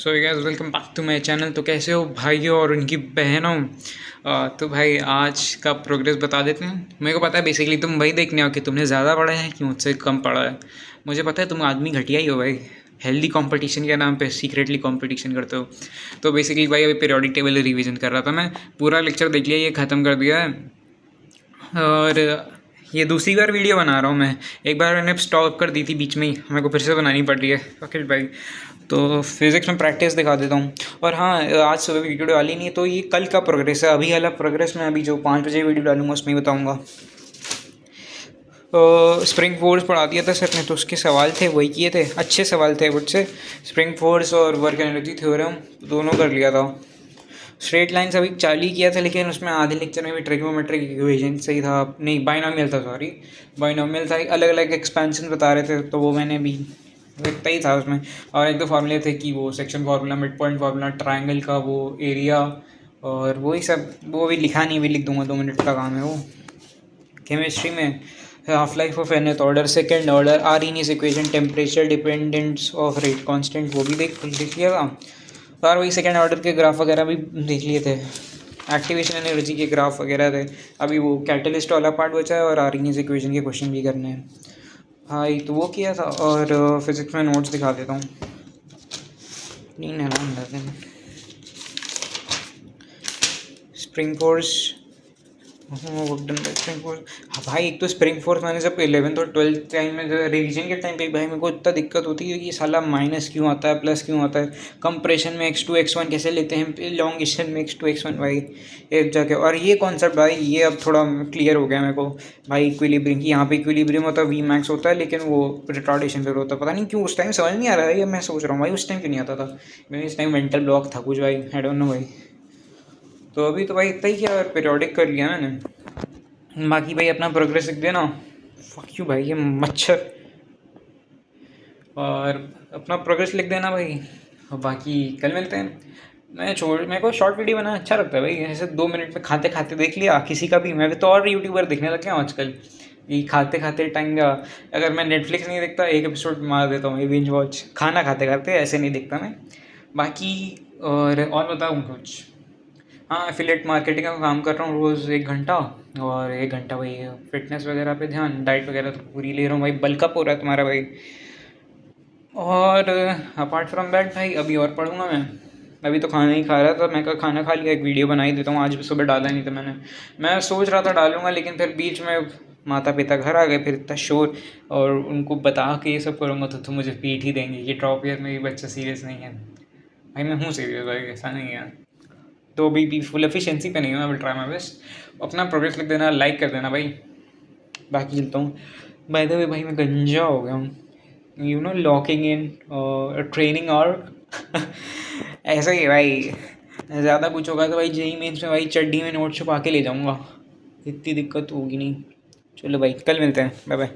So guys welcome back to my channel. तो कैसे हो भाइयों और उनकी बहनों। तो भाई आज का प्रोग्रेस बता देते हैं। मेरे को पता है बेसिकली तुम वही देखने हो कि तुमने ज़्यादा पढ़ा है कि मुझसे कम पढ़ा है। मुझे पता है तुम आदमी घटिया ही हो भाई। हेल्दी कंपटीशन के नाम पे सीक्रेटली कंपटीशन करते हो। तो बेसिकली भाई अभी पीरियोडिक टेबल रिवीजन कर रहा था मैं। पूरा लेक्चर देख लिया, ये ख़त्म कर दिया है। और ये दूसरी बार वीडियो बना रहा हूँ मैं। एक बार मैंने स्टॉप कर दी थी बीच में ही, मेरे को फिर से बनानी पड़ रही है ओके भाई। तो फिज़िक्स में प्रैक्टिस दिखा देता हूँ। और हाँ, आज सुबह वीडियो डाली नहीं है तो ये कल का प्रोग्रेस है। अभी वाला प्रोग्रेस मैं अभी जो 5 बजे वीडियो डालूंगा उसमें ही बताऊँगा। स्प्रिंग फोर्स पढ़ा दिया था सर ने, तो उसके सवाल थे वही किए थे, अच्छे सवाल थे मुझसे। स्प्रिंग फोर्स और वर्क एनर्जी थ्योरम दोनों कर लिया था। स्ट्रेट लाइन्स अभी चालू ही किया था, लेकिन उसमें आधे लेक्चर में भी ट्रिग्नोमेट्रिक इक्वेशन सही था, नहीं बाइनोमियल था, सॉरी बाइनोमियल था। अलग अलग एक्सपेंशन बता रहे थे तो वो मैंने भी इतना ही था उसमें। और एक दो फार्मूले थे कि वो section formula, mid point formula, triangle का वो एरिया, और वही सब। वो भी लिखा नहीं, भी लिख दूंगा, 2 मिनट का काम है वो। केमिस्ट्री में half life of nth order, second order, Arrhenius equation, temperature dependence of rate constant, वो भी देख लिया था। और वही सेकेंड ऑर्डर के ग्राफ वगैरह भी देख लिए थे। एक्टिवेशन एनर्जी के ग्राफ वगैरह थे। अभी वो कैटलिस्ट वाला पार्ट बचा है और आर्हीनियस इक्वेशन के क्वेश्चन भी करने हैं भाई। तो वो किया था। और फिजिक्स में नोट्स दिखा देता हूँ। नहीं ना स्प्रिंग फोर्स, स्प्रिंग फोर्स। हाँ भाई, एक तो स्प्रिंग फोर्स मैंने जब 11th और 12th टाइम में रिवीजन के टाइम पे भाई मेरे को इतना दिक्कत होती है कि साला माइनस क्यों आता है, प्लस क्यों आता है, कंप्रेशन में x2 x1 कैसे लेते हैं, लॉन्गेशन में x2 x1 भाई एक जाके। और ये कॉन्सेप्ट भाई ये अब थोड़ा क्लियर हो गया मेरे को भाई। इक्विलिब्रियम की यहाँ पे इक्विलिब्रियम होता है, वी मैक्स होता है, लेकिन वो रिटार्डेशन फिर होता है। पता नहीं क्यों उस टाइम समझ नहीं आ रहा है। ये मैं सोच रहा हूँ भाई उस टाइम क्यों नहीं आता था। मेरे इस टाइम मेंटल ब्लॉक था कुछ भाई, आई डोंट नो भाई। तो अभी तो भाई इतना ही किया और पीरियोडिक कर लिया मैंने। बाकी भाई अपना प्रोग्रेस लिख देना। फक यू भाई, ये मच्छर। और अपना प्रोग्रेस लिख देना भाई। और बाकी कल मिलते हैं। मेरे को शॉर्ट वीडियो बनाना अच्छा लगता है भाई। ऐसे 2 मिनट में खाते खाते देख लिया किसी का भी। मैं भी तो और यूट्यूबर देखने लग गया हूँ आजकल। ये खाते खाते टाइम का, अगर मैं नेटफ्लिक्स नहीं देखता एक एपिसोड मार देता हूँ, ये बिंज वॉच खाना खाते खाते, ऐसे नहीं देखता मैं। बाकी और बताऊँ कुछ। हाँ, एफिलिएट मार्केटिंग का काम कर रहा हूँ रोज़ 1 घंटा। और 1 घंटा भाई फिटनेस वगैरह पे ध्यान, डाइट वगैरह तो पूरी ले रहा हूँ भाई। बल्कअप हो रहा है तुम्हारा भाई। और अपार्ट फ्रॉम दैट भाई अभी और पढ़ूंगा मैं। अभी तो खाना ही खा रहा था, मैं खाना खा लिया, एक वीडियो बना ही देता हूँ। आज भी सुबह डाला नहीं था मैंने। मैं सोच रहा था डालूंगा, लेकिन फिर बीच में माता पिता घर आ गए, फिर इतना शोर, और उनको बता के ये सब करूँगा तो मुझे पीट ही देंगे कि ड्रॉप ईयर में भी बच्चा सीरियस नहीं है। भाई मैं हूँ सीरियस भाई, ऐसा नहीं है। तो अभी फुल एफिशिएंसी पे नहीं हूँ, I will try my best. अपना प्रोग्रेस लिख देना, लाइक कर देना भाई। बाकी चलता हूँ। बाय द वे भाई मैं गंजा हो गया हूँ, you know, locking in training और ऐसा ही भाई। ज़्यादा कुछ होगा तो भाई जेई मेन्स में भाई चड्डी में नोट छुपा के ले जाऊँगा, इतनी दिक्कत होगी नहीं। चलो भाई कल मिलते हैं, बाय बाय।